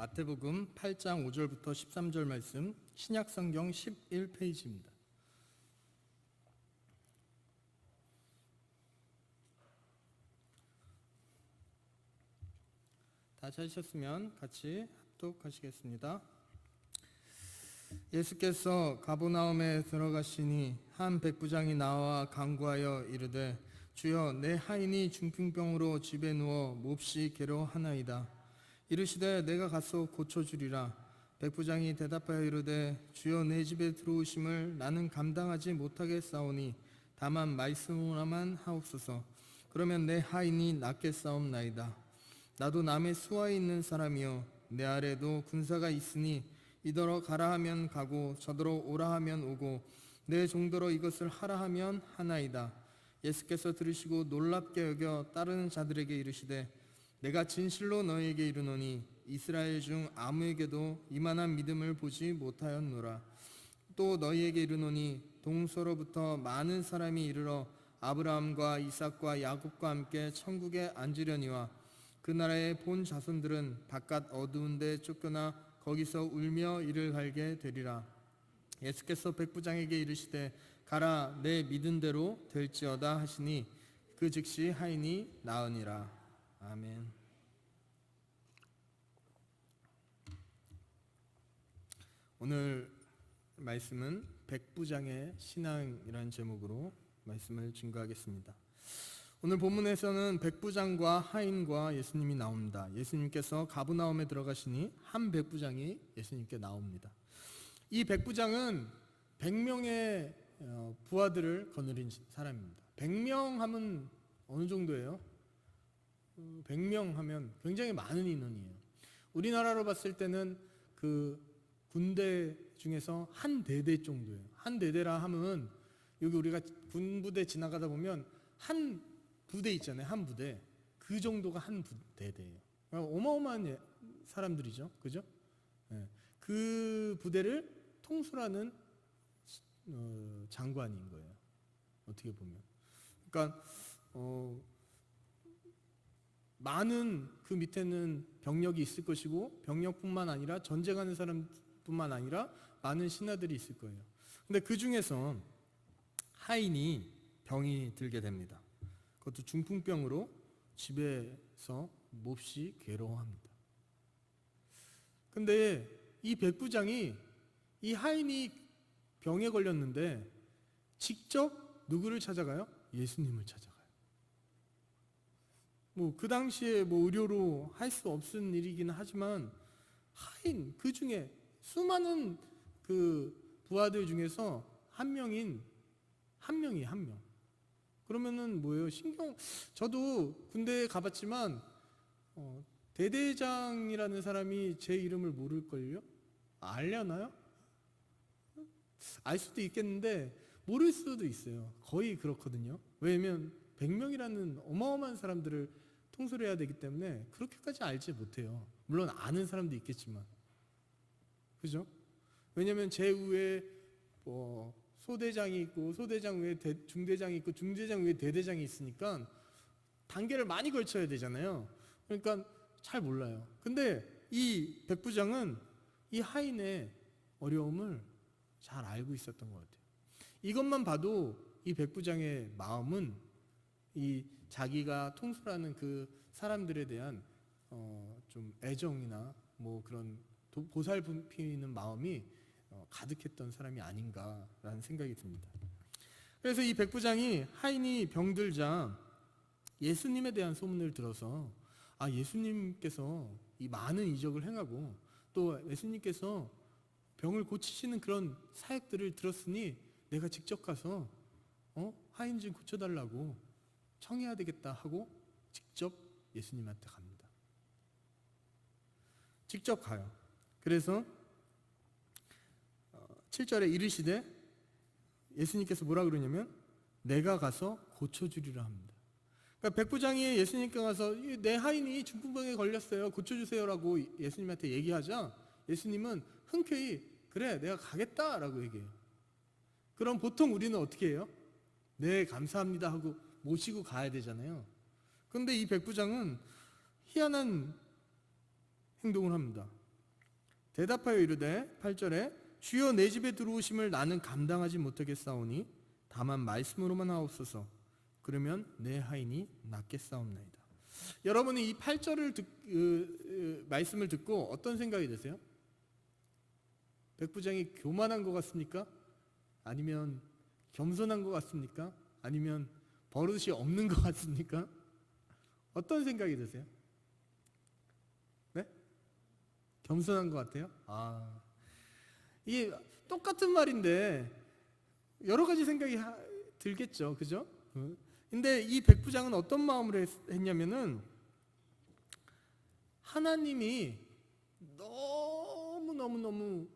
마태복음 8장 5절부터 13절 말씀, 신약성경 11페이지입니다. 다 찾으셨으면 같이 합독하시겠습니다. 예수께서 가버나움에 들어가시니 한 백부장이 나와 간구하여 이르되 주여, 내 하인이 중풍병으로 집에 누워 몹시 괴로워하나이다. 이르시되 내가 가서 고쳐주리라. 백부장이 대답하여 이르되 주여, 내 집에 들어오심을 나는 감당하지 못하겠사오니 다만 말씀으로만 하옵소서. 그러면 내 하인이 낫겠사옵나이다. 나도 남의 수하에 있는 사람이요 내 아래도 군사가 있으니 이더러 가라 하면 가고 저더러 오라 하면 오고 내 종더러 이것을 하라 하면 하나이다. 예수께서 들으시고 놀랍게 여겨 따르는 자들에게 이르시되 내가 진실로 너희에게 이르노니 이스라엘 중 아무에게도 이만한 믿음을 보지 못하였노라. 또 너희에게 이르노니 동서로부터 많은 사람이 이르러 아브라함과 이삭과 야곱과 함께 천국에 앉으려니와 그 나라의 본 자손들은 바깥 어두운 데 쫓겨나 거기서 울며 이를 갈게 되리라. 예수께서 백부장에게 이르시되 가라, 내 믿은 대로 될지어다 하시니 그 즉시 하인이 나으니라. 아멘. 오늘 말씀은 백부장의 신앙이라는 제목으로 말씀을 증거하겠습니다. 오늘 본문에서는 백부장과 하인과 예수님이 나옵니다. 예수님께서 가버나움에 들어가시니 한 백부장이 예수님께 나옵니다. 이 백부장은 100명의 부하들을 거느린 사람입니다. 100명 하면 어느 정도예요? 100명 하면 굉장히 많은 인원이에요. 우리나라로 봤을 때는 그 군대 중에서 한 대대 정도예요. 한 대대라 하면 여기 우리가 군부대 지나가다 보면 한 부대 있잖아요. 한 부대. 그 정도가 한 대대예요. 어마어마한 사람들이죠. 그죠? 네. 그 부대를 통솔하는 장관인 거예요. 어떻게 보면. 그러니까 많은 그 밑에는 병력이 있을 것이고 병력뿐만 아니라 전쟁하는 사람뿐만 아니라 많은 신하들이 있을 거예요. 근데 그 중에서 하인이 병이 들게 됩니다. 그것도 중풍병으로 집에서 몹시 괴로워합니다. 근데 이 백부장이 이 하인이 병에 걸렸는데 직접 누구를 찾아가요? 예수님을 찾아가요. 그 당시에 의료로 할 수 없은 일이기는 하지만 하인, 그 중에 수많은 그 부하들 중에서 한 명이 한 명. 그러면은 뭐예요? 저도 군대에 가봤지만 대대장이라는 사람이 제 이름을 모를걸요? 알려나요? 알 수도 있겠는데 모를 수도 있어요. 거의 그렇거든요. 왜냐면 100명이라는 어마어마한 사람들을 통솔해야 되기 때문에 그렇게까지 알지 못해요. 물론 아는 사람도 있겠지만. 그죠? 왜냐면 제 위에 소대장이 있고 소대장 위에 중대장이 있고 중대장 위에 대대장이 있으니까 단계를 많이 걸쳐야 되잖아요. 그러니까 잘 몰라요. 근데 이 백부장은 이 하인의 어려움을 잘 알고 있었던 것 같아요. 이것만 봐도 이 백부장의 마음은 이 자기가 통솔하는 그 사람들에 대한 좀 애정이나 그런 보살피는 마음이 가득했던 사람이 아닌가라는 생각이 듭니다. 그래서 이 백부장이 하인이 병들자 예수님에 대한 소문을 들어서 예수님께서 이 많은 이적을 행하고 또 예수님께서 병을 고치시는 그런 사역들을 들었으니 내가 직접 가서 하인 좀 고쳐달라고 청해야 되겠다 하고 직접 예수님한테 갑니다. 직접 가요. 그래서 7절에 이르시되 예수님께서 뭐라 그러냐면 내가 가서 고쳐주리라 합니다. 그러니까 백부장이 예수님께 가서 내 하인이 중풍병에 걸렸어요. 고쳐주세요라고 예수님한테 얘기하자 예수님은 흔쾌히 그래 내가 가겠다라고 얘기해요. 그럼 보통 우리는 어떻게 해요? 네 감사합니다 하고 모시고 가야 되잖아요. 그런데 이 백부장은 희한한 행동을 합니다. 대답하여 이르되 8절에 주여 내 집에 들어오심을 나는 감당하지 못하겠사오니 다만 말씀으로만 하옵소서. 그러면 내 하인이 낫겠사옵나이다. 여러분은 이 8절을 말씀을 듣고 어떤 생각이 드세요? 백부장이 교만한 것 같습니까? 아니면 겸손한 것 같습니까? 아니면 버릇이 없는 것 같습니까? 어떤 생각이 드세요? 네? 겸손한 것 같아요? 이게 똑같은 말인데 여러 가지 생각이 들겠죠, 그죠? 근데 이 백부장은 어떤 마음으로 했냐면은 하나님이 너무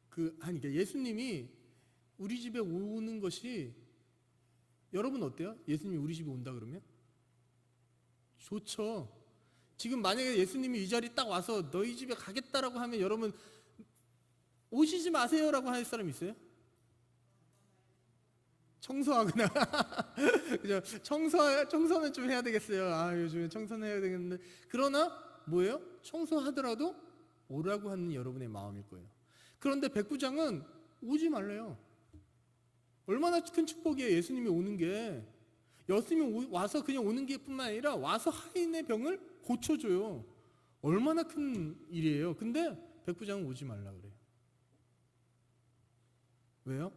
그러니까 예수님이 우리 집에 오는 것이, 여러분 어때요? 예수님이 우리 집에 온다 그러면? 좋죠. 지금 만약에 예수님이 이 자리 딱 와서 너희 집에 가겠다라고 하면 여러분 오시지 마세요라고 할 사람 있어요? 청소하거나 그죠? 청소는 좀 해야 되겠어요. 요즘에 청소는 해야 되겠는데, 그러나 뭐예요? 청소하더라도 오라고 하는 여러분의 마음일 거예요. 그런데 백부장은 오지 말래요. 얼마나 큰 축복이에요. 예수님이 오는 게. 예수님이 와서 그냥 오는 게 뿐만 아니라 와서 하인의 병을 고쳐줘요. 얼마나 큰 일이에요. 근데 백부장은 오지 말라 그래요. 왜요?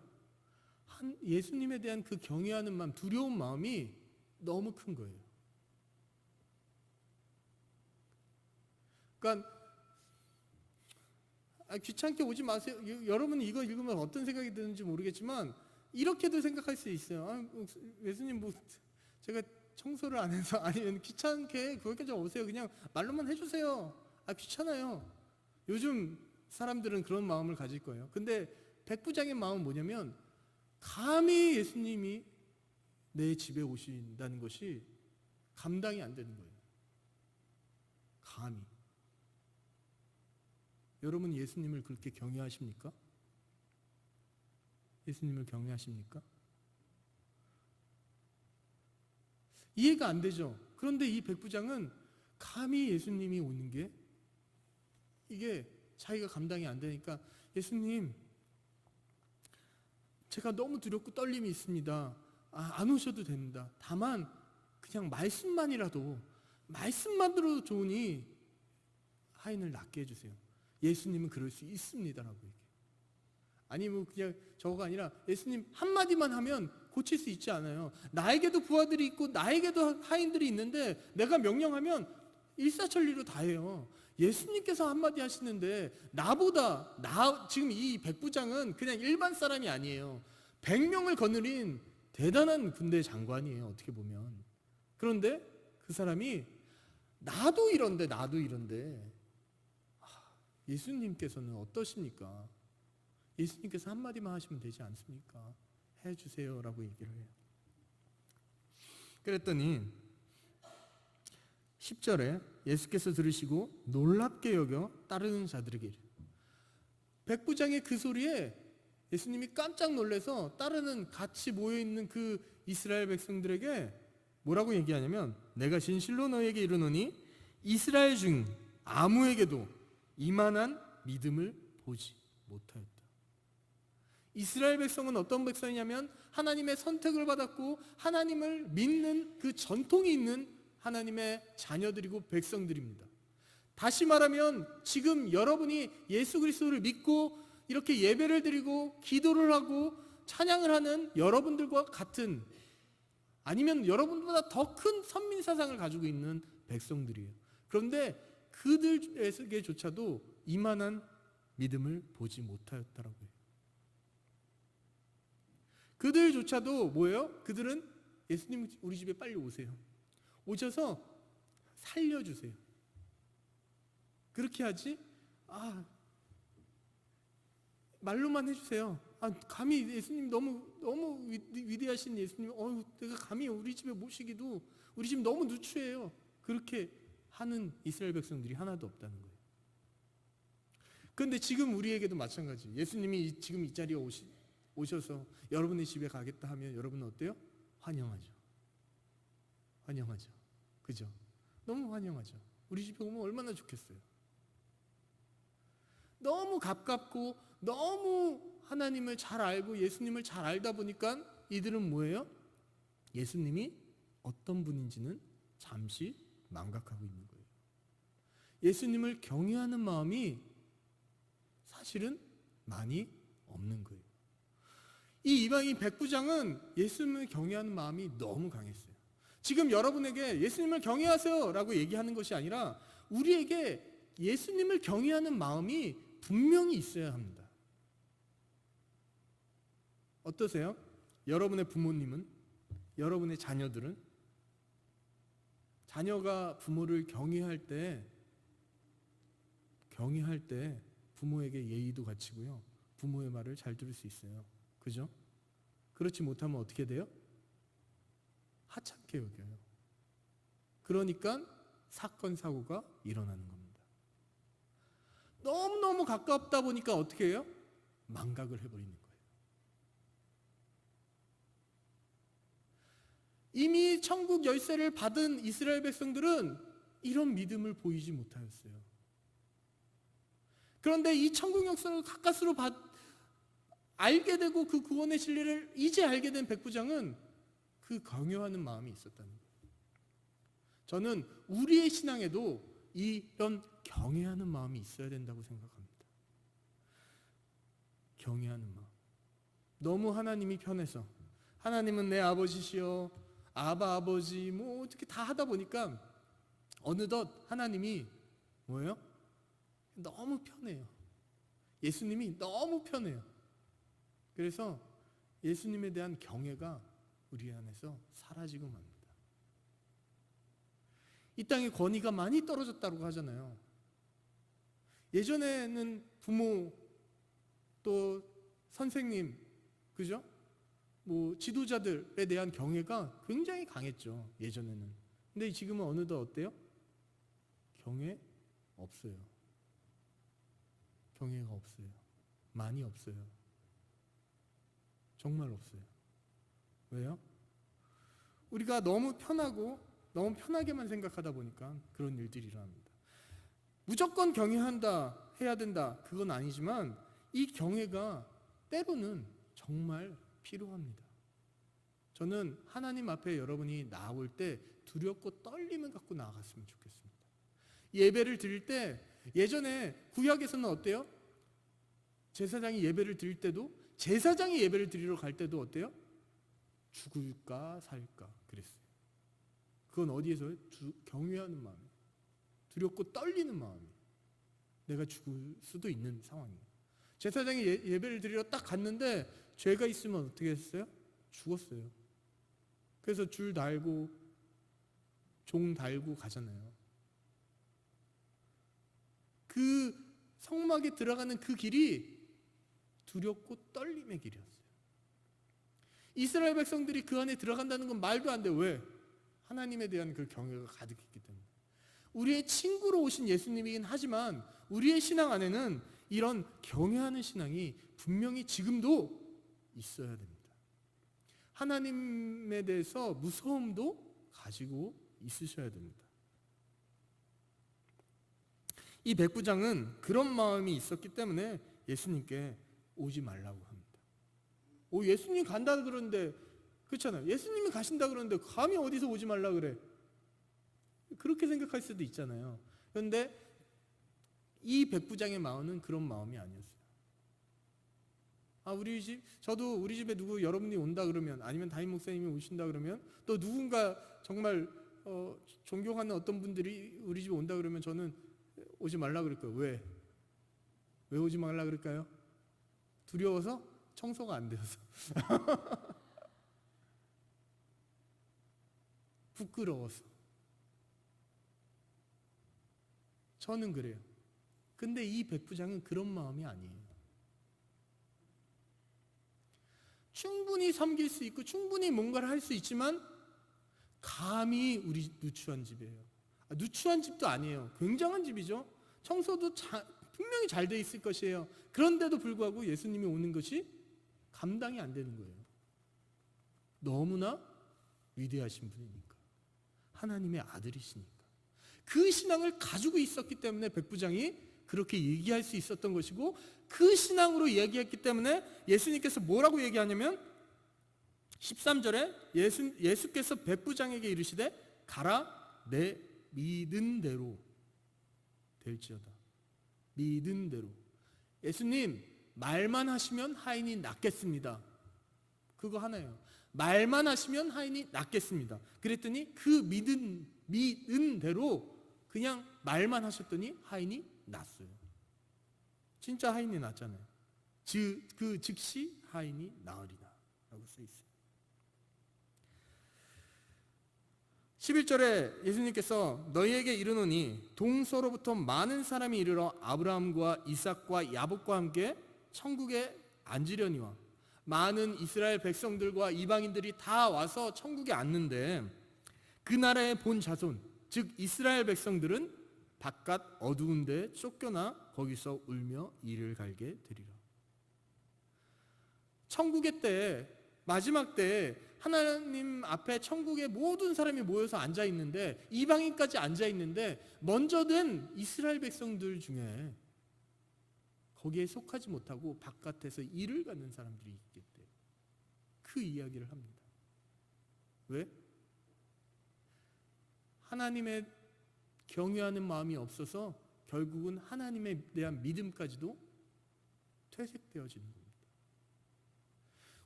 예수님에 대한 그 경외하는 마음, 두려운 마음이 너무 큰 거예요. 그러니까 귀찮게 오지 마세요. 여러분이 이거 읽으면 어떤 생각이 드는지 모르겠지만 이렇게도 생각할 수 있어요. 예수님 제가 청소를 안 해서, 아니면 귀찮게 거기까지 오세요. 그냥 말로만 해주세요. 귀찮아요. 요즘 사람들은 그런 마음을 가질 거예요. 근데 백부장의 마음은 뭐냐면 감히 예수님이 내 집에 오신다는 것이 감당이 안 되는 거예요. 감히. 여러분 예수님을 그렇게 경외하십니까? 예수님을 경외하십니까? 이해가 안 되죠. 그런데 이 백부장은 감히 예수님이 오는 게 이게 자기가 감당이 안 되니까, 예수님 제가 너무 두렵고 떨림이 있습니다. 안 오셔도 됩니다. 다만 그냥 말씀만으로도 좋으니 하인을 낫게 해주세요. 예수님은 그럴 수 있습니다라고 얘기해요. 아니 그냥 저거가 아니라 예수님 한마디만 하면 고칠 수 있지 않아요. 나에게도 부하들이 있고 나에게도 하인들이 있는데 내가 명령하면 일사천리로 다 해요. 예수님께서 한마디 하시는데 지금 이 백부장은 그냥 일반 사람이 아니에요. 100명을 거느린 대단한 군대 장관이에요, 어떻게 보면. 그런데 그 사람이 나도 이런데 예수님께서는 어떠십니까? 예수님께서 한마디만 하시면 되지 않습니까? 해주세요 라고 얘기를 해요. 그랬더니 10절에 예수께서 들으시고 놀랍게 여겨 따르는 자들에게, 백부장의 그 소리에 예수님이 깜짝 놀라서 따르는 같이 모여있는 그 이스라엘 백성들에게 뭐라고 얘기하냐면, 내가 진실로 너에게 이르노니 이스라엘 중 아무에게도 이만한 믿음을 보지 못하였다. 이스라엘 백성은 어떤 백성이냐면 하나님의 선택을 받았고 하나님을 믿는 그 전통이 있는 하나님의 자녀들이고 백성들입니다. 다시 말하면 지금 여러분이 예수 그리스도를 믿고 이렇게 예배를 드리고 기도를 하고 찬양을 하는 여러분들과 같은, 아니면 여러분보다 더 큰 선민 사상을 가지고 있는 백성들이에요. 그런데 그들에게조차도 이만한 믿음을 보지 못하였다라고 해요. 그들조차도 뭐예요? 그들은 예수님 우리 집에 빨리 오세요. 오셔서 살려주세요. 그렇게 하지 말로만 해주세요. 감히 예수님 너무 위대하신 예수님, 내가 감히 우리 집에 모시기도, 우리 집 너무 누추해요. 그렇게 하는 이스라엘 백성들이 하나도 없다는 거예요. 그런데 지금 우리에게도 마찬가지. 예수님이 지금 이 자리에 오셔서 여러분의 집에 가겠다 하면 여러분은 어때요? 환영하죠. 그죠? 너무 환영하죠. 우리 집에 오면 얼마나 좋겠어요. 너무 가깝고 너무 하나님을 잘 알고 예수님을 잘 알다 보니까 이들은 뭐예요? 예수님이 어떤 분인지는 잠시 망각하고 있는 거예요. 예수님을 경외하는 마음이 사실은 많이 없는 거예요. 이 이방인 백부장은 예수님을 경외하는 마음이 너무 강했어요. 지금 여러분에게 예수님을 경외하세요 라고 얘기하는 것이 아니라 우리에게 예수님을 경외하는 마음이 분명히 있어야 합니다. 어떠세요? 여러분의 부모님은, 여러분의 자녀들은 자녀가 부모를 경외할 때 부모에게 예의도 갖추고요. 부모의 말을 잘 들을 수 있어요. 그죠? 그렇지 못하면 어떻게 돼요? 하찮게 여겨요. 그러니까 사건 사고가 일어나는 겁니다. 너무너무 가깝다 보니까 어떻게 해요? 망각을 해버리는 거예요. 이미 천국 열쇠를 받은 이스라엘 백성들은 이런 믿음을 보이지 못하였어요. 그런데 이 천국 역사를 가까스로 알게 되고 그 구원의 진리를 이제 알게 된 백부장은 그 경외하는 마음이 있었다는 거예요. 저는 우리의 신앙에도 이런 경외하는 마음이 있어야 된다고 생각합니다. 경외하는 마음. 너무 하나님이 편해서 하나님은 내 아버지시여 아바 아버지 뭐 어떻게 다 하다 보니까 어느덧 하나님이 뭐예요? 너무 편해요. 예수님이 너무 편해요. 그래서 예수님에 대한 경외가 우리 안에서 사라지고 맙니다. 이 땅의 권위가 많이 떨어졌다고 하잖아요. 예전에는 부모 또 선생님, 그죠? 뭐 지도자들에 대한 경외가 굉장히 강했죠. 예전에는. 근데 지금은 어느덧 어때요? 경외 없어요. 경외가 없어요. 많이 없어요. 정말 없어요. 왜요? 우리가 너무 편하고 너무 편하게만 생각하다 보니까 그런 일들이 일어납니다. 무조건 경외한다, 해야 된다, 그건 아니지만 이 경외가 때로는 정말 필요합니다. 저는 하나님 앞에 여러분이 나올 때 두렵고 떨림을 갖고 나아갔으면 좋겠습니다. 예배를 드릴 때 예전에 구약에서는 어때요? 제사장이 예배를 드릴 때도 제사장이 예배를 드리러 갈 때도 어때요? 죽을까 살까 그랬어요. 그건 어디에서요? 경외하는 마음, 두렵고 떨리는 마음. 내가 죽을 수도 있는 상황이에요. 제사장이 예배를 드리러 딱 갔는데 죄가 있으면 어떻게 했어요? 죽었어요. 그래서 줄 달고 종 달고 가잖아요. 그 성막에 들어가는 그 길이 두렵고 떨림의 길이었어요. 이스라엘 백성들이 그 안에 들어간다는 건 말도 안 돼요. 왜? 하나님에 대한 그 경외가 가득했기 때문에. 우리의 친구로 오신 예수님이긴 하지만 우리의 신앙 안에는 이런 경외하는 신앙이 분명히 지금도 있어야 됩니다. 하나님에 대해서 무서움도 가지고 있으셔야 됩니다. 이 백부장은 그런 마음이 있었기 때문에 예수님께 오지 말라고 합니다. 예수님 간다 그러는데 그렇잖아요. 예수님이 가신다 그러는데 감히 어디서 오지 말라 그래? 그렇게 생각할 수도 있잖아요. 그런데 이 백부장의 마음은 그런 마음이 아니었어요. 저도 우리 집에 누구 여러분이 온다 그러면 아니면 담임 목사님이 오신다 그러면 또 누군가 정말 존경하는 어떤 분들이 우리 집에 온다 그러면 저는 오지 말라 그럴 거예요. 왜? 왜 오지 말라 그럴까요? 두려워서? 청소가 안 되어서. 부끄러워서. 저는 그래요. 근데 이 백부장은 그런 마음이 아니에요. 충분히 섬길 수 있고 충분히 뭔가를 할 수 있지만 감히 우리 누추한 집이에요. 누추한 집도 아니에요. 굉장한 집이죠. 청소도 분명히 잘 돼 있을 것이에요. 그런데도 불구하고 예수님이 오는 것이 감당이 안 되는 거예요. 너무나 위대하신 분이니까. 하나님의 아들이시니까. 그 신앙을 가지고 있었기 때문에 백부장이 그렇게 얘기할 수 있었던 것이고, 그 신앙으로 이야기했기 때문에 예수님께서 뭐라고 얘기하냐면 13절에 예수께서 백부장에게 이르시되 가라, 내 믿은 대로 될지어다. 믿은 대로. 예수님 말만 하시면 하인이 낫겠습니다. 그거 하나예요. 말만 하시면 하인이 낫겠습니다. 그랬더니 그 믿은 대로 그냥 말만 하셨더니 하인이 낫어요. 진짜 하인이 낫잖아요. 그 즉시 하인이 나으리라 라고 써 있어요. 11절에 예수님께서 너희에게 이르노니 동서로부터 많은 사람이 이르러 아브라함과 이삭과 야곱과 함께 천국에 앉으려니와, 많은 이스라엘 백성들과 이방인들이 다 와서 천국에 앉는데 그 나라의 본 자손 즉 이스라엘 백성들은 바깥 어두운 데 쫓겨나 거기서 울며 이를 갈게 되리라. 천국의 때, 마지막 때 하나님 앞에 천국에 모든 사람이 모여서 앉아 있는데, 이방인까지 앉아 있는데 먼저 된 이스라엘 백성들 중에 거기에 속하지 못하고 바깥에서 이를 갖는 사람들이 있겠대. 그 이야기를 합니다. 왜? 하나님의 경외하는 마음이 없어서 결국은 하나님에 대한 믿음까지도 퇴색되어지는 겁니다.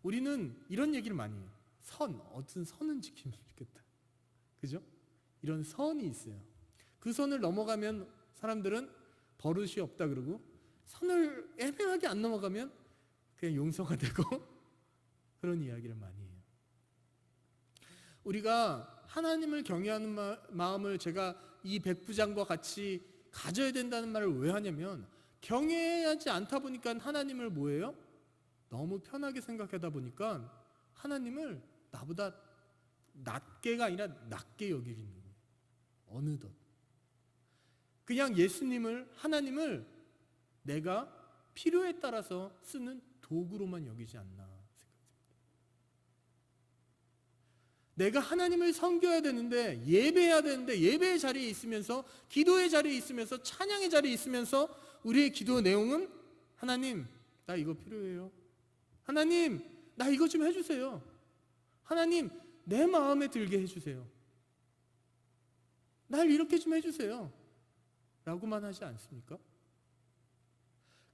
우리는 이런 얘기를 많이 해요. 어떤 선은 지키면 좋겠다. 그죠? 이런 선이 있어요. 그 선을 넘어가면 사람들은 버릇이 없다 그러고, 선을 애매하게 안 넘어가면 그냥 용서가 되고 그런 이야기를 많이 해요. 우리가 하나님을 경외하는 마음을 제가 이 백부장과 같이 가져야 된다는 말을 왜 하냐면, 경외하지 않다 보니까 하나님을 뭐예요? 너무 편하게 생각하다 보니까 하나님을 나보다 낮게가 아니라 낮게 여기는 거예요. 어느덧 그냥 예수님을, 하나님을 내가 필요에 따라서 쓰는 도구로만 여기지 않나 생각합니다. 내가 하나님을 섬겨야 되는데, 예배해야 되는데, 예배의 자리에 있으면서, 기도의 자리에 있으면서, 찬양의 자리에 있으면서 우리의 기도 내용은 하나님 나 이거 필요해요. 하나님 나 이거 좀 해주세요. 하나님 내 마음에 들게 해주세요. 날 이렇게 좀 해주세요 라고만 하지 않습니까?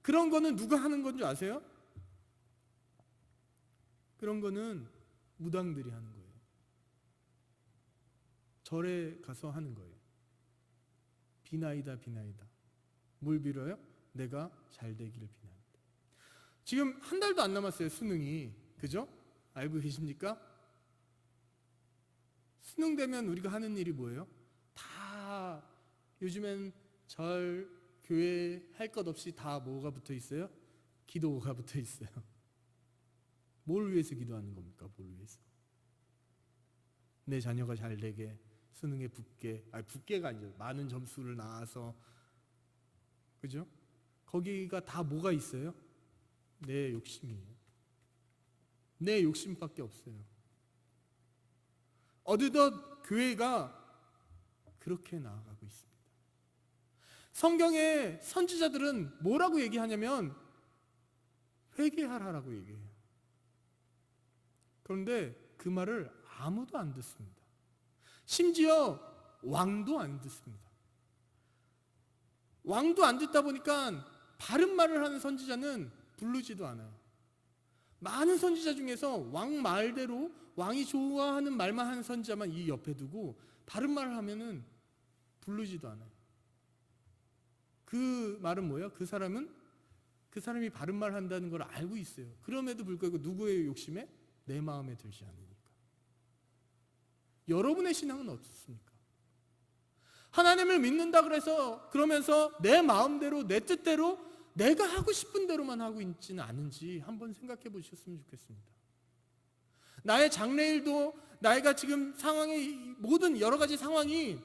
그런 거는 누가 하는 건 줄 아세요? 그런 거는 무당들이 하는 거예요. 절에 가서 하는 거예요. 비나이다 비나이다. 뭘 빌어요? 내가 잘 되기를 비나이다. 지금 한 달도 안 남았어요, 수능이. 그죠? 알고 계십니까? 수능 되면 우리가 하는 일이 뭐예요? 다 요즘엔 절, 교회 할 것 없이 다 뭐가 붙어 있어요? 기도가 붙어 있어요. 뭘 위해서 기도하는 겁니까? 뭘 위해서? 내 자녀가 잘 되게, 수능에 붙게가 아니죠. 많은 점수를 나와서, 그죠? 거기가 다 뭐가 있어요? 내 욕심이에요. 내 욕심밖에 없어요. 어느덧 교회가 그렇게 나아가고 있습니다. 성경의 선지자들은 뭐라고 얘기하냐면 회개하라라고 얘기해요. 그런데 그 말을 아무도 안 듣습니다. 심지어 왕도 안 듣습니다. 왕도 안 듣다 보니까 바른 말을 하는 선지자는 부르지도 않아요. 많은 선지자 중에서 왕 말대로 왕이 좋아하는 말만 하는 선지자만 이 옆에 두고 바른 말을 하면은 부르지도 않아요. 그 말은 뭐예요? 그 사람이 바른 말 한다는 걸 알고 있어요. 그럼에도 불구하고 누구의 욕심에? 내 마음에 들지 않으니까. 여러분의 신앙은 어떻습니까? 하나님을 믿는다 그러면서 내 마음대로, 내 뜻대로, 내가 하고 싶은 대로만 하고 있지는 않은지 한번 생각해 보셨으면 좋겠습니다. 나의 장래일도, 나이가 지금 상황이, 모든 여러 가지 상황이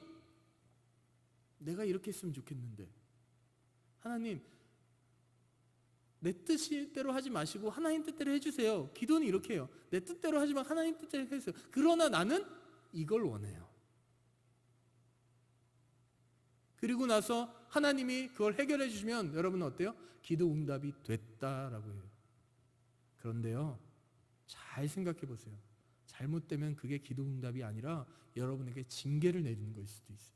내가 이렇게 했으면 좋겠는데, 하나님 내 뜻대로 하지 마시고 하나님 뜻대로 해주세요. 기도는 이렇게 해요. 내 뜻대로 하지만 하나님 뜻대로 해주세요. 그러나 나는 이걸 원해요. 그리고 나서 하나님이 그걸 해결해 주시면 여러분은 어때요? 기도 응답이 됐다라고 해요. 그런데요, 잘 생각해 보세요. 잘못되면 그게 기도 응답이 아니라 여러분에게 징계를 내리는 것일 수도 있어요.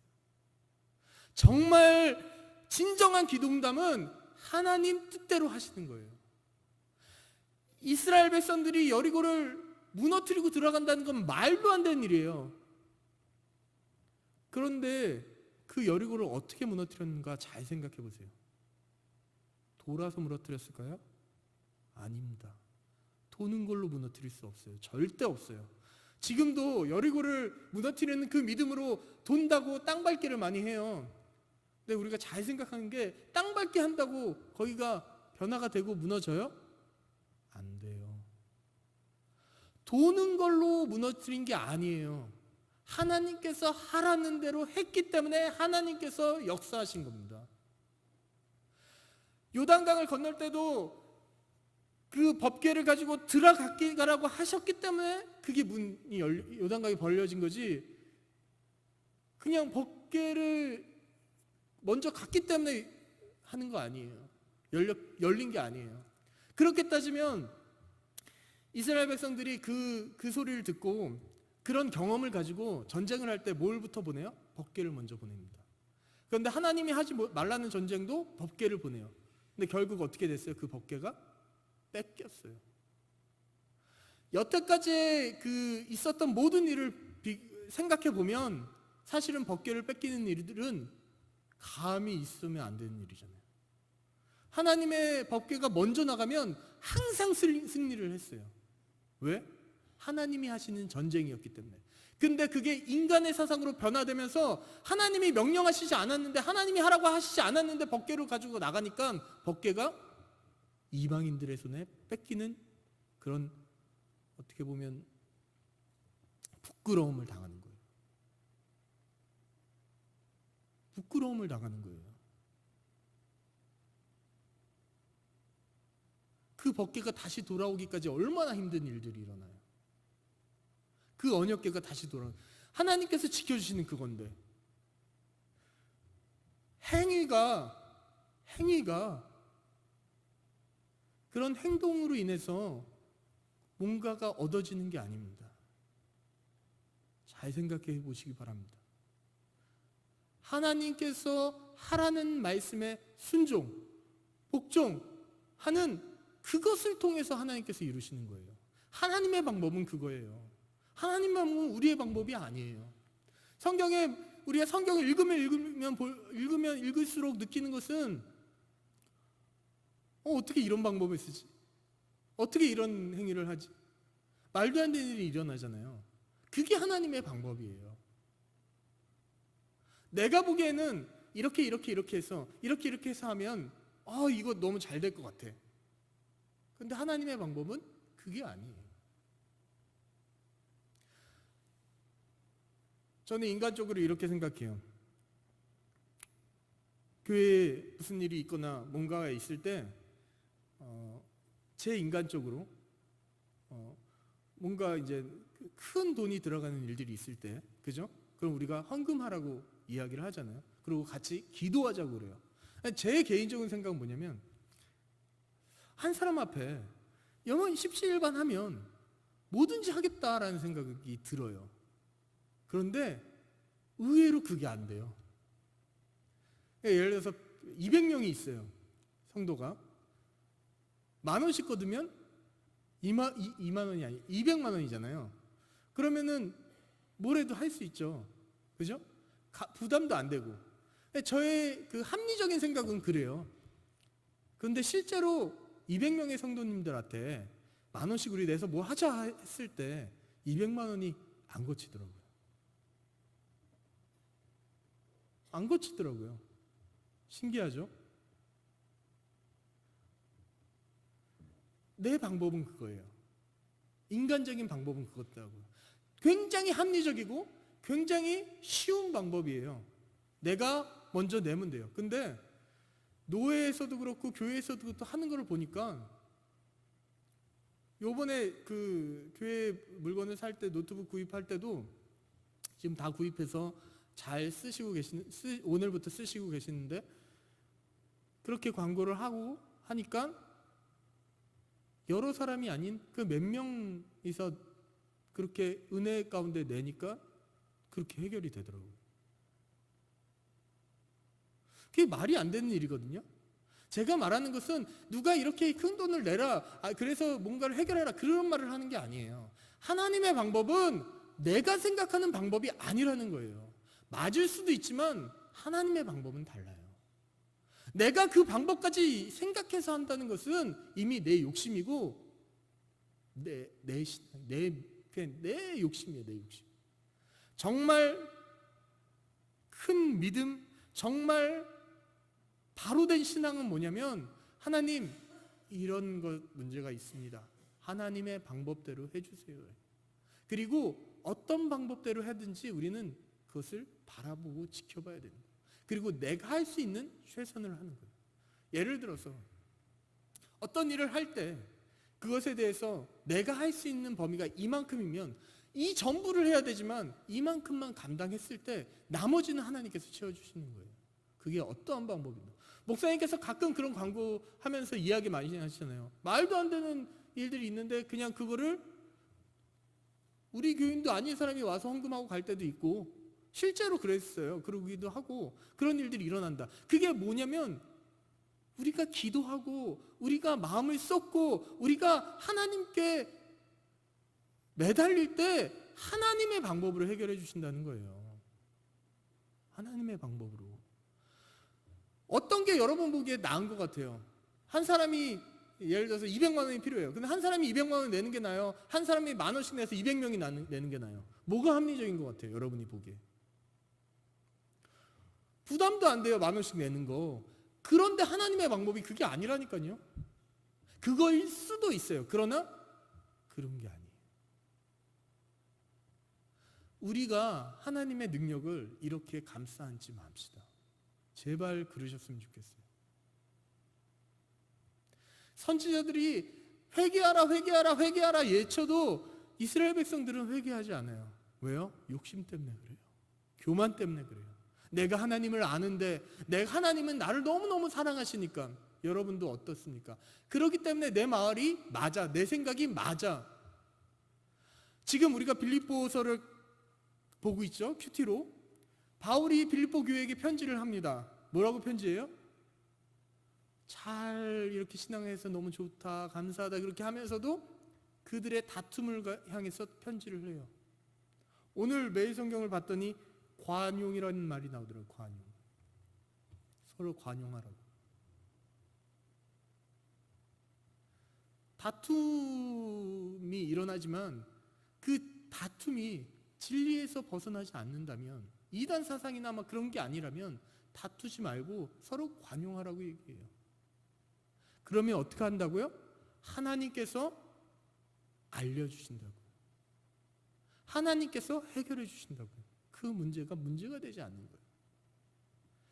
정말 진정한 기도 응답은 하나님 뜻대로 하시는 거예요. 이스라엘 백성들이 여리고를 무너뜨리고 들어간다는 건 말도 안 되는 일이에요. 그런데 그 여리고를 어떻게 무너뜨렸는가 잘 생각해 보세요. 돌아서 무너뜨렸을까요? 아닙니다. 도는 걸로 무너뜨릴 수 없어요. 절대 없어요. 지금도 여리고를 무너뜨리는 그 믿음으로 돈다고 땅 밟기를 많이 해요. 근데 우리가 잘 생각하는 게 땅 밟기 한다고 거기가 변화가 되고 무너져요? 안 돼요. 도는 걸로 무너뜨린 게 아니에요. 하나님께서 하라는 대로 했기 때문에 하나님께서 역사하신 겁니다. 요단강을 건널 때도 그 법궤를 가지고 들어가라고 하셨기 때문에 그게 문이 요단강이 벌려진 거지, 그냥 법궤를 먼저 갔기 때문에 하는 거 아니에요. 열린 게 아니에요. 그렇게 따지면 이스라엘 백성들이 그 소리를 듣고 그런 경험을 가지고 전쟁을 할 때 뭘부터 보내요? 법궤를 먼저 보냅니다. 그런데 하나님이 하지 말라는 전쟁도 법궤를 보내요. 근데 결국 어떻게 됐어요? 그 법궤가 뺏겼어요. 여태까지 그 있었던 모든 일을 생각해 보면 사실은 법궤를 뺏기는 일들은 감히 있으면 안 되는 일이잖아요. 하나님의 법궤가 먼저 나가면 항상 승리를 했어요. 왜? 하나님이 하시는 전쟁이었기 때문에. 근데 그게 인간의 사상으로 변화되면서 하나님이 명령하시지 않았는데, 하나님이 하라고 하시지 않았는데 법궤를 가지고 나가니까 법궤가 이방인들의 손에 뺏기는 그런, 어떻게 보면 부끄러움을 당하는 거예요. 부끄러움을 당하는 거예요. 그 법궤가 다시 돌아오기까지 얼마나 힘든 일들이 일어나요. 그 언약궤가 다시 하나님께서 지켜주시는 그건데, 행위가 그런 행동으로 인해서 뭔가가 얻어지는 게 아닙니다. 잘 생각해 보시기 바랍니다. 하나님께서 하라는 말씀에 순종, 복종하는 그것을 통해서 하나님께서 이루시는 거예요. 하나님의 방법은 그거예요. 하나님의 방법은 우리의 방법이 아니에요. 성경에 우리가 성경을 읽으면 읽을수록 느끼는 것은 어떻게 이런 방법을 쓰지? 어떻게 이런 행위를 하지? 말도 안 되는 일이 일어나잖아요. 그게 하나님의 방법이에요. 내가 보기에는 이렇게 해서 이렇게 해서 하면 이거 너무 잘 될 것 같아. 근데 하나님의 방법은 그게 아니에요. 저는 인간적으로 이렇게 생각해요. 교회에 무슨 일이 있거나 뭔가가 있을 때 제 인간적으로 뭔가 이제 큰 돈이 들어가는 일들이 있을 때, 그죠? 그럼 우리가 헌금하라고 이야기를 하잖아요. 그리고 같이 기도하자고 그래요. 제 개인적인 생각은 뭐냐면, 한 사람 앞에 영원 십시일반 하면 뭐든지 하겠다라는 생각이 들어요. 그런데 의외로 그게 안 돼요. 예를 들어서 200명이 있어요. 성도가 10,000원씩 거두면 2만 원이 아니 200만 원이잖아요. 그러면은 뭐래도 할 수 있죠. 그죠? 부담도 안 되고. 저의 그 합리적인 생각은 그래요. 그런데 실제로 200명의 성도님들한테 10,000원씩 우리 내서 뭐 하자 했을 때 200만 원이 안 거치더라고요. 안 거치더라고요. 신기하죠? 내 방법은 그거예요. 인간적인 방법은 그것더라고요. 굉장히 합리적이고 굉장히 쉬운 방법이에요. 내가 먼저 내면 돼요. 근데 노예에서도 그렇고 교회에서도 그렇고 하는 걸 보니까, 요번에 그 교회 물건을 살 때, 노트북 구입할 때도 지금 다 구입해서 잘 쓰시고 오늘부터 쓰시고 계시는데, 그렇게 광고를 하고 하니까 여러 사람이 아닌 그 몇 명이서 그렇게 은혜 가운데 내니까 그렇게 해결이 되더라고요. 그게 말이 안 되는 일이거든요. 제가 말하는 것은 누가 이렇게 큰 돈을 내라, 그래서 뭔가를 해결해라, 그런 말을 하는 게 아니에요. 하나님의 방법은 내가 생각하는 방법이 아니라는 거예요. 맞을 수도 있지만 하나님의 방법은 달라요. 내가 그 방법까지 생각해서 한다는 것은 이미 내 욕심이고 내 욕심이에요. 내 욕심. 정말 큰 믿음, 정말 바로 된 신앙은 뭐냐면, 하나님 이런 것 문제가 있습니다. 하나님의 방법대로 해주세요. 그리고 어떤 방법대로 하든지 우리는 그것을 바라보고 지켜봐야 됩니다. 그리고 내가 할 수 있는 최선을 하는 거예요. 예를 들어서 어떤 일을 할 때 그것에 대해서 내가 할 수 있는 범위가 이만큼이면 이 전부를 해야 되지만 이만큼만 감당했을 때 나머지는 하나님께서 채워주시는 거예요. 그게 어떠한 방법입니다. 목사님께서 가끔 그런 광고하면서 이야기 많이 하시잖아요. 말도 안 되는 일들이 있는데 그냥 그거를 우리 교인도 아닌 사람이 와서 헌금하고 갈 때도 있고, 실제로 그랬어요. 그러기도 하고 그런 일들이 일어난다. 그게 뭐냐면 우리가 기도하고 우리가 마음을 쏟고 우리가 하나님께 매달릴 때 하나님의 방법으로 해결해 주신다는 거예요. 하나님의 방법으로. 어떤 게 여러분 보기에 나은 것 같아요? 한 사람이 예를 들어서 200만 원이 필요해요. 근데 한 사람이 200만 원 내는 게 나아요? 한 사람이 10,000원씩 내서 200명이 내는 게 나아요? 뭐가 합리적인 것 같아요? 여러분이 보기에. 부담도 안 돼요. 10,000원씩 내는 거. 그런데 하나님의 방법이 그게 아니라니까요. 그거일 수도 있어요. 그러나 그런 게 아니에요. 우리가 하나님의 능력을 이렇게 감싸 안지 맙시다. 제발 그러셨으면 좋겠어요. 선지자들이 회개하라 회개하라 회개하라 예쳐도 이스라엘 백성들은 회개하지 않아요. 왜요? 욕심 때문에 그래요. 교만 때문에 그래요. 내가 하나님을 아는데 내가 하나님은 나를 너무너무 사랑하시니까. 여러분도 어떻습니까? 그렇기 때문에 내 말이 맞아, 내 생각이 맞아. 지금 우리가 빌립보서를 보고 있죠. 큐티로 바울이 빌립보 교회에게 편지를 합니다. 뭐라고 편지해요? 잘 이렇게 신앙해서 너무 좋다, 감사하다 그렇게 하면서도 그들의 다툼을 향해서 편지를 해요. 오늘 매일 성경을 봤더니 관용이라는 말이 나오더라고요. 관용. 서로 관용하라고. 다툼이 일어나지만 그 다툼이 진리에서 벗어나지 않는다면, 이단 사상이나 막 그런 게 아니라면 다투지 말고 서로 관용하라고 얘기해요. 그러면 어떻게 한다고요? 하나님께서 알려주신다고요. 하나님께서 해결해 주신다고요. 그 문제가 되지 않는 거예요.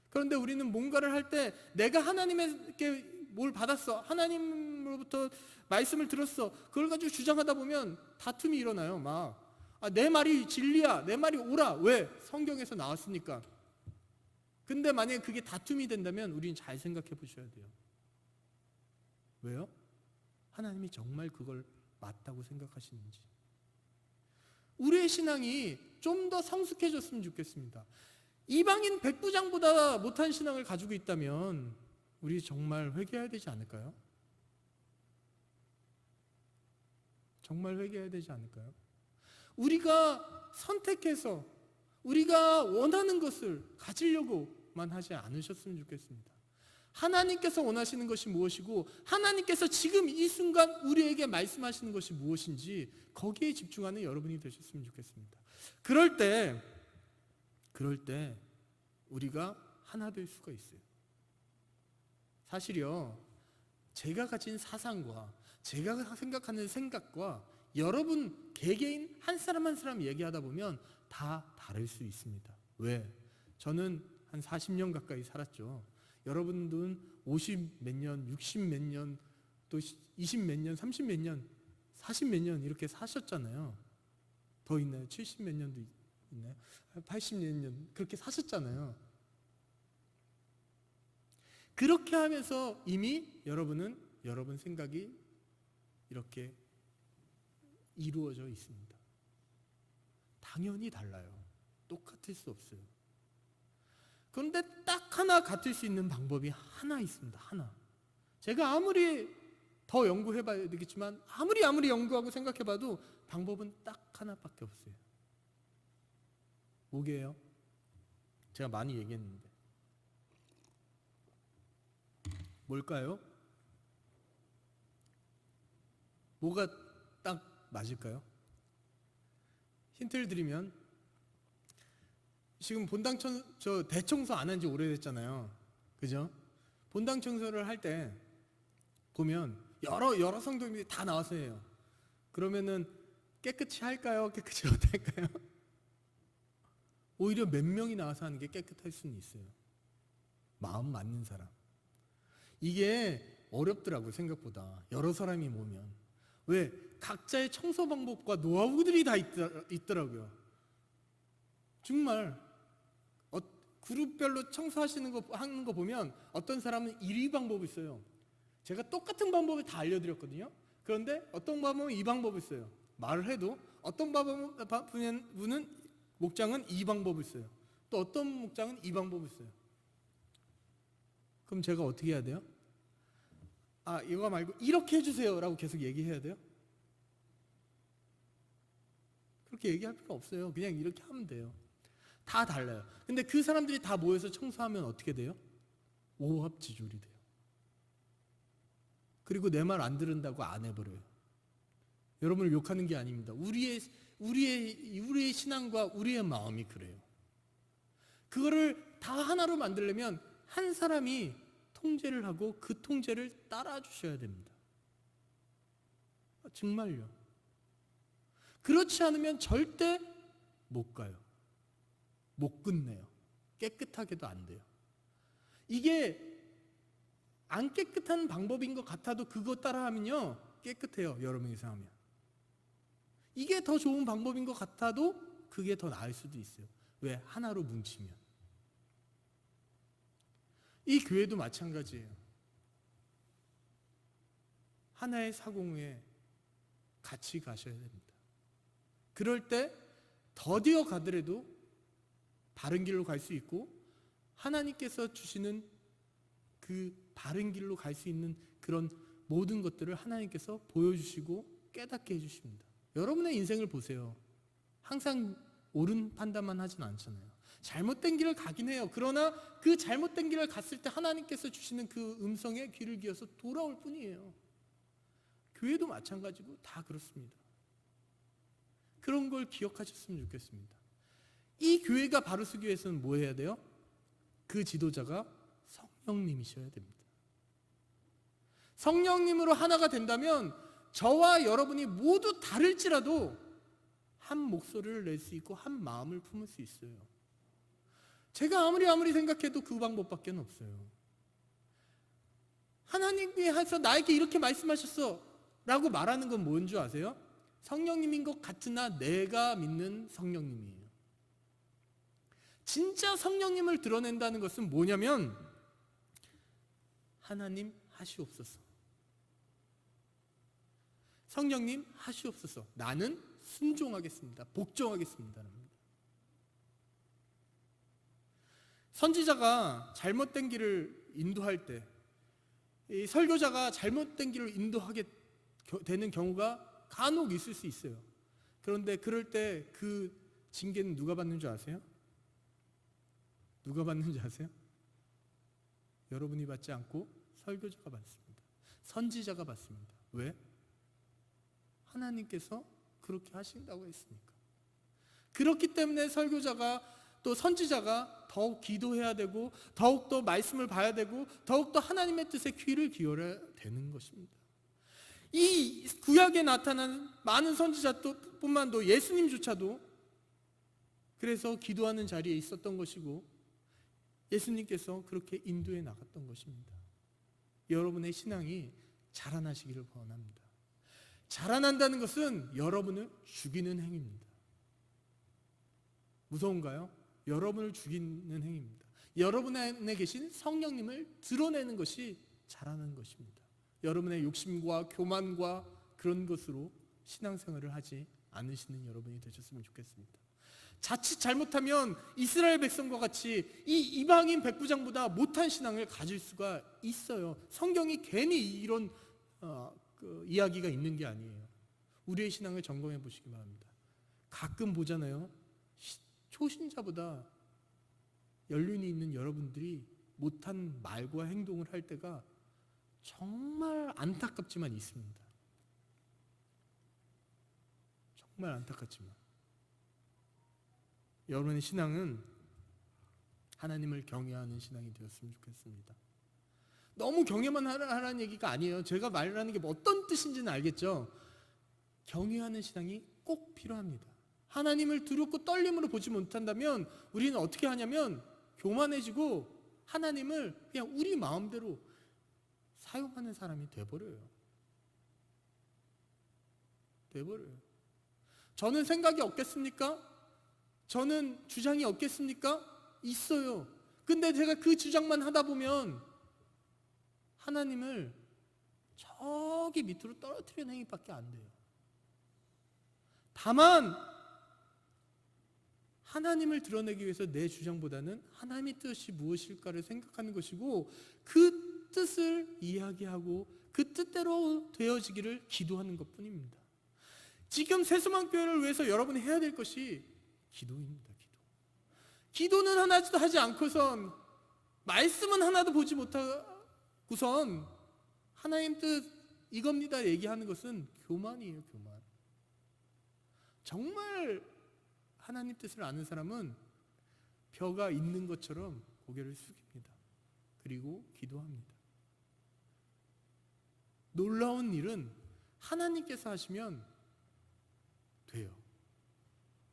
그런데 우리는 뭔가를 할 때 내가 하나님께 뭘 받았어, 하나님으로부터 말씀을 들었어, 그걸 가지고 주장하다 보면 다툼이 일어나요. 막 내 말이 진리야, 내 말이 옳아. 왜? 성경에서 나왔으니까. 근데 만약에 그게 다툼이 된다면 우리는 잘 생각해 보셔야 돼요. 왜요? 하나님이 정말 그걸 맞다고 생각하시는지. 우리의 신앙이 좀 더 성숙해졌으면 좋겠습니다. 이방인 백부장보다 못한 신앙을 가지고 있다면 우리 정말 회개해야 되지 않을까요? 정말 회개해야 되지 않을까요? 우리가 선택해서 우리가 원하는 것을 가지려고만 하지 않으셨으면 좋겠습니다. 하나님께서 원하시는 것이 무엇이고 하나님께서 지금 이 순간 우리에게 말씀하시는 것이 무엇인지 거기에 집중하는 여러분이 되셨으면 좋겠습니다. 그럴 때 우리가 하나 될 수가 있어요. 사실요, 제가 가진 사상과 제가 생각하는 생각과 여러분 개개인 한 사람 한 사람 얘기하다 보면 다 다를 수 있습니다. 왜? 저는 한 40년 가까이 살았죠. 여러분들은 50 몇 년, 60 몇 년, 또 20 몇 년, 30 몇 년, 40 몇 년 이렇게 사셨잖아요. 더 있나요? 70 몇 년도 있나요? 80 몇 년 그렇게 사셨잖아요. 그렇게 하면서 이미 여러분은 여러분 생각이 이렇게 이루어져 있습니다. 당연히 달라요. 똑같을 수 없어요. 그런데 딱 하나 같을 수 있는 방법이 하나 있습니다. 하나. 제가 아무리 더 연구해봐야 되겠지만 아무리 연구하고 생각해봐도 방법은 딱 하나밖에 없어요. 뭐게요? 제가 많이 얘기했는데 뭘까요? 뭐가 딱 맞을까요? 힌트를 드리면 지금 본당 저 대청소 안 한 지 오래됐잖아요. 그죠? 본당 청소를 할 때 보면 여러 성도님들이 다 나와서 해요. 그러면은 깨끗이 할까요? 깨끗이 못할까요? 오히려 몇 명이 나와서 하는 게 깨끗할 수는 있어요. 마음 맞는 사람. 이게 어렵더라고요. 생각보다. 여러 사람이 모으면. 왜? 각자의 청소 방법과 노하우들이 다 있더라고요. 정말 그룹별로 청소하시는 거 하는 거 보면 어떤 사람은 1위 방법이 있어요. 제가 똑같은 방법을 다 알려드렸거든요. 그런데 어떤 방법은 이 방법이 있어요. 말을 해도 어떤 분은 목장은 이 방법을 써요. 또 어떤 목장은 이 방법을 써요. 그럼 제가 어떻게 해야 돼요? 아, 이거 말고 이렇게 해주세요 라고 계속 얘기해야 돼요? 그렇게 얘기할 필요 없어요. 그냥 이렇게 하면 돼요. 다 달라요. 근데 그 사람들이 다 모여서 청소하면 어떻게 돼요? 오합지졸이 돼요. 그리고 내 말 안 들은다고 안 해버려요. 여러분을 욕하는 게 아닙니다. 우리의 신앙과 우리의 마음이 그래요. 그거를 다 하나로 만들려면 한 사람이 통제를 하고 그 통제를 따라 주셔야 됩니다. 정말요. 그렇지 않으면 절대 못 가요. 못 끝내요. 깨끗하게도 안 돼요. 이게 안 깨끗한 방법인 것 같아도 그거 따라하면요 깨끗해요. 여러 명이서 하면. 이게 더 좋은 방법인 것 같아도 그게 더 나을 수도 있어요. 왜? 하나로 뭉치면. 이 교회도 마찬가지예요. 하나의 사공에 같이 가셔야 됩니다. 그럴 때 더디어 가더라도 바른 길로 갈 수 있고 하나님께서 주시는 그 바른 길로 갈 수 있는 그런 모든 것들을 하나님께서 보여주시고 깨닫게 해주십니다. 여러분의 인생을 보세요. 항상 옳은 판단만 하진 않잖아요. 잘못된 길을 가긴 해요. 그러나 그 잘못된 길을 갔을 때 하나님께서 주시는 그 음성에 귀를 기어서 돌아올 뿐이에요. 교회도 마찬가지고 다 그렇습니다. 그런 걸 기억하셨으면 좋겠습니다. 이 교회가 바로 서교회에서는 뭐 해야 돼요? 그 지도자가 성령님이셔야 됩니다. 성령님으로 하나가 된다면 저와 여러분이 모두 다를지라도 한 목소리를 낼 수 있고 한 마음을 품을 수 있어요. 제가 아무리 생각해도 그 방법밖에 없어요. 하나님이 해서 나에게 이렇게 말씀하셨어 라고 말하는 건 뭔 줄 아세요? 성령님인 것 같으나 내가 믿는 성령님이에요. 진짜 성령님을 드러낸다는 것은 뭐냐면 하나님 하시옵소서. 성령님 하시옵소서. 나는 순종하겠습니다. 복종하겠습니다. 선지자가 잘못된 길을 인도할 때, 이 설교자가 잘못된 길을 인도하게 되는 경우가 간혹 있을 수 있어요. 그런데 그럴 때 그 징계는 누가 받는 줄 아세요? 누가 받는 줄 아세요? 여러분이 받지 않고 설교자가 받습니다. 선지자가 받습니다. 왜? 하나님께서 그렇게 하신다고 했으니까. 그렇기 때문에 설교자가 또 선지자가 더욱 기도해야 되고 더욱더 말씀을 봐야 되고 더욱더 하나님의 뜻에 귀를 기울여야 되는 것입니다. 이 구약에 나타난 많은 선지자뿐만도 예수님조차도 그래서 기도하는 자리에 있었던 것이고 예수님께서 그렇게 인도해 나갔던 것입니다. 여러분의 신앙이 자라나시기를 원합니다. 자라난다는 것은 여러분을 죽이는 행위입니다. 무서운가요? 여러분을 죽이는 행위입니다. 여러분 안에 계신 성령님을 드러내는 것이 잘하는 것입니다. 여러분의 욕심과 교만과 그런 것으로 신앙생활을 하지 않으시는 여러분이 되셨으면 좋겠습니다. 자칫 잘못하면 이스라엘 백성과 같이 이 이방인 백부장보다 못한 신앙을 가질 수가 있어요. 성경이 괜히 이런 이야기가 있는 게 아니에요. 우리의 신앙을 점검해 보시기 바랍니다. 가끔 보잖아요. 초신자보다 연륜이 있는 여러분들이 못한 말과 행동을 할 때가 정말 안타깝지만 있습니다. 정말 안타깝지만 여러분의 신앙은 하나님을 경외하는 신앙이 되었으면 좋겠습니다. 너무 경외만 하라는 얘기가 아니에요. 제가 말하는 게 뭐 어떤 뜻인지는 알겠죠. 경외하는 신앙이 꼭 필요합니다. 하나님을 두렵고 떨림으로 보지 못한다면 우리는 어떻게 하냐면 교만해지고 하나님을 그냥 우리 마음대로 사용하는 사람이 돼버려요. 저는 생각이 없겠습니까? 저는 주장이 없겠습니까? 있어요. 근데 제가 그 주장만 하다 보면 하나님을 저기 밑으로 떨어뜨리는 행위밖에 안 돼요. 다만 하나님을 드러내기 위해서 내 주장보다는 하나님의 뜻이 무엇일까를 생각하는 것이고 그 뜻을 이야기하고 그 뜻대로 되어지기를 기도하는 것뿐입니다. 지금 새소망교회를 위해서 여러분이 해야 될 것이 기도입니다. 기도는 하나도 하지 않고선 말씀은 하나도 보지 못하고선 하나님 뜻 이겁니다 얘기하는 것은 교만이에요. 교만. 정말 하나님 뜻을 아는 사람은 벼가 있는 것처럼 고개를 숙입니다. 그리고 기도합니다. 놀라운 일은 하나님께서 하시면 돼요.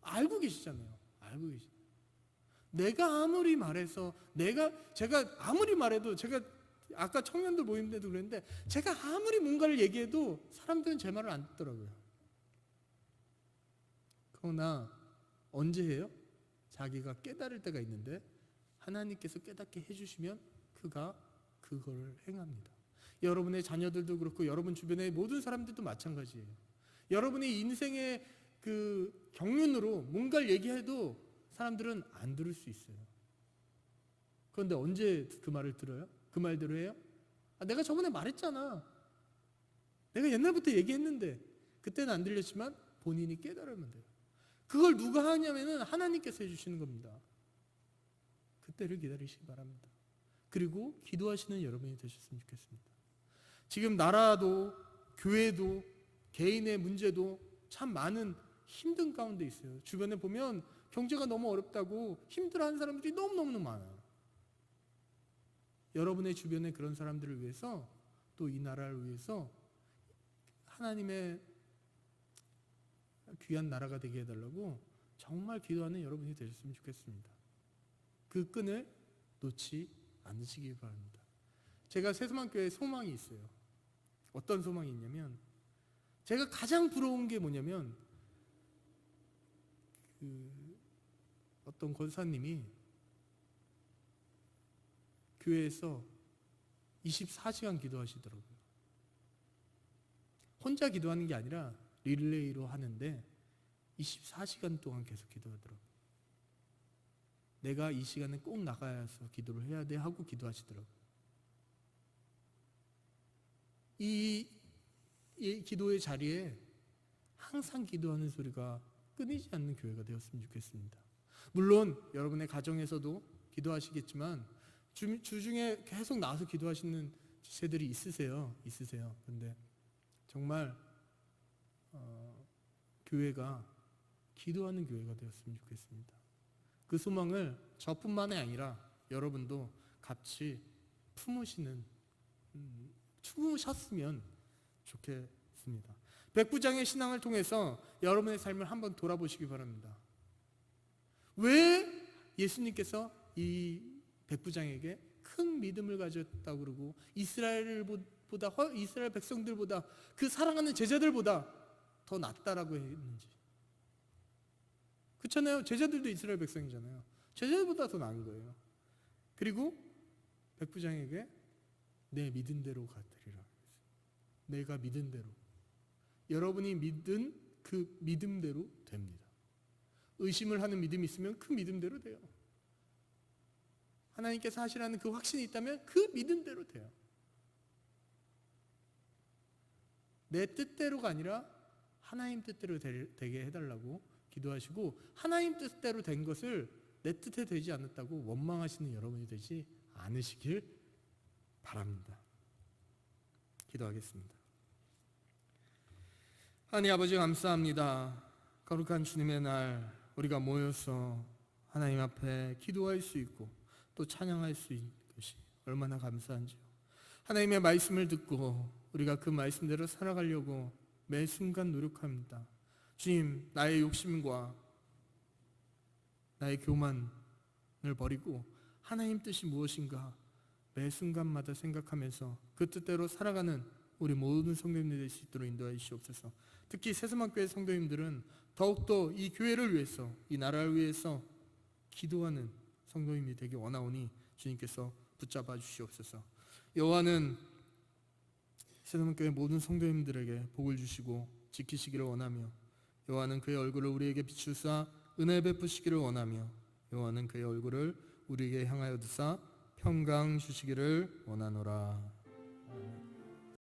알고 계시잖아요. 알고 계시. 내가 아무리 말해서 제가 아무리 말해도 제가 아까 청년들 모임 때도 그랬는데 제가 아무리 뭔가를 얘기해도 사람들은 제 말을 안 듣더라고요. 그러나 언제 해요? 자기가 깨달을 때가 있는데 하나님께서 깨닫게 해주시면 그가 그걸 행합니다. 여러분의 자녀들도 그렇고 여러분 주변의 모든 사람들도 마찬가지예요. 여러분이 인생의 그 경륜으로 뭔가를 얘기해도 사람들은 안 들을 수 있어요. 그런데 언제 그 말을 들어요? 그 말대로 해요? 내가 저번에 말했잖아. 내가 옛날부터 얘기했는데 그때는 안 들렸지만 본인이 깨달으면 돼요. 그걸 누가 하냐면은 하나님께서 해주시는 겁니다. 그때를 기다리시기 바랍니다. 그리고 기도하시는 여러분이 되셨으면 좋겠습니다. 지금 나라도 교회도 개인의 문제도 참 많은 힘든 가운데 있어요. 주변에 보면 경제가 너무 어렵다고 힘들어하는 사람들이 너무너무 많아요. 여러분의 주변에 그런 사람들을 위해서 또 이 나라를 위해서 하나님의 귀한 나라가 되게 해달라고 정말 기도하는 여러분이 되셨으면 좋겠습니다. 그 끈을 놓지 않으시기 바랍니다. 제가 새소망교회에 소망이 있어요. 어떤 소망이 있냐면 제가 가장 부러운 게 뭐냐면 어떤 권사님이 교회에서 24시간 기도하시더라고요. 혼자 기도하는 게 아니라 릴레이로 하는데 24시간 동안 계속 기도하더라고요. 내가 이 시간에 꼭 나가서 기도를 해야 돼 하고 기도하시더라고요. 이 기도의 자리에 항상 기도하는 소리가 끊이지 않는 교회가 되었으면 좋겠습니다. 물론 여러분의 가정에서도 기도하시겠지만 주중에 계속 나와서 기도하시는 지체들이 있으세요. 그런데 정말 교회가 기도하는 교회가 되었으면 좋겠습니다. 그 소망을 저뿐만이 아니라 여러분도 같이 품으셨으면 좋겠습니다. 백부장의 신앙을 통해서 여러분의 삶을 한번 돌아보시기 바랍니다. 왜 예수님께서 이 백부장에게 큰 믿음을 가졌다고 그러고 이스라엘 백성들보다 그 사랑하는 제자들보다 더 낫다라고 했는지. 그렇잖아요. 제자들도 이스라엘 백성이잖아요. 제자들보다 더 나은 거예요. 그리고 백부장에게 내 믿은 대로 갚으리라. 내가 믿은 대로. 여러분이 믿은 그 믿음대로 됩니다. 의심을 하는 믿음이 있으면 그 믿음대로 돼요. 하나님께서 하시라는 그 확신이 있다면 그 믿음대로 돼요. 내 뜻대로가 아니라 하나님 뜻대로 되게 해달라고 기도하시고, 하나님 뜻대로 된 것을 내 뜻에 되지 않았다고 원망하시는 여러분이 되지 않으시길 바랍니다. 기도하겠습니다. 하나님 아버지, 감사합니다. 거룩한 주님의 날 우리가 모여서 하나님 앞에 기도할 수 있고 또 찬양할 수 있는 것이 얼마나 감사한지요. 하나님의 말씀을 듣고 우리가 그 말씀대로 살아가려고 매 순간 노력합니다. 주님, 나의 욕심과 나의 교만을 버리고 하나님 뜻이 무엇인가 매 순간마다 생각하면서 그 뜻대로 살아가는 우리 모든 성도님들이 될 수 있도록 인도하여 주시옵소서. 특히 새소망교회 성도님들은 더욱더 이 교회를 위해서, 이 나라를 위해서 기도하는 성도님이 되기 원하오니 주님께서 붙잡아 주시옵소서. 여호와는 새소망교회 모든 성도님들에게 복을 주시고 지키시기를 원하며, 여호와는 그의 얼굴을 우리에게 비추사 은혜 베푸시기를 원하며, 여호와는 그의 얼굴을 우리에게 향하여 두사 평강 주시기를 원하노라.